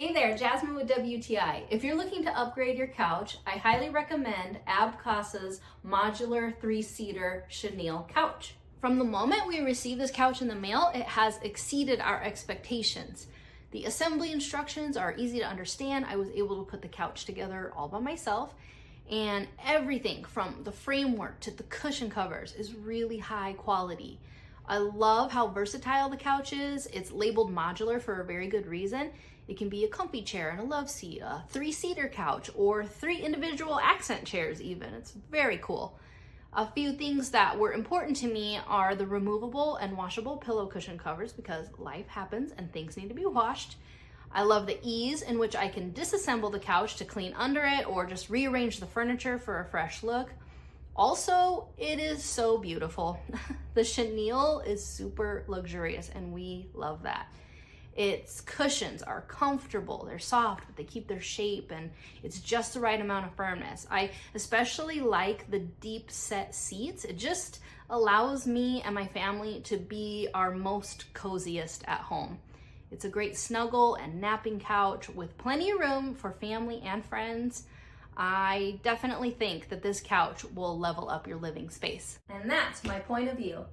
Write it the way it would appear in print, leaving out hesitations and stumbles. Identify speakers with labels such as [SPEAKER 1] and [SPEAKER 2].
[SPEAKER 1] Hey there, Jasmine with WTI. If you're looking to upgrade your couch, I highly recommend ABCASA's Modular 3-seater chenille couch. From the moment we received this couch in the mail, it has exceeded our expectations. The assembly instructions are easy to understand. I was able to put the couch together all by myself, and everything from the framework to the cushion covers is really high quality. I love how versatile the couch is. It's labeled modular for a very good reason. It can be a comfy chair and a love seat, a 3-seater couch, or 3 individual accent chairs even. It's very cool. A few things that were important to me are the removable and washable pillow cushion covers because life happens and things need to be washed. I love the ease in which I can disassemble the couch to clean under it or just rearrange the furniture for a fresh look. Also, it is so beautiful. The chenille is super luxurious and we love that. Its cushions are comfortable, they're soft, but they keep their shape and it's just the right amount of firmness. I especially like the deep set seats. It just allows me and my family to be our most coziest at home. It's a great snuggle and napping couch with plenty of room for family and friends. I definitely think that this couch will level up your living space. And that's my point of view.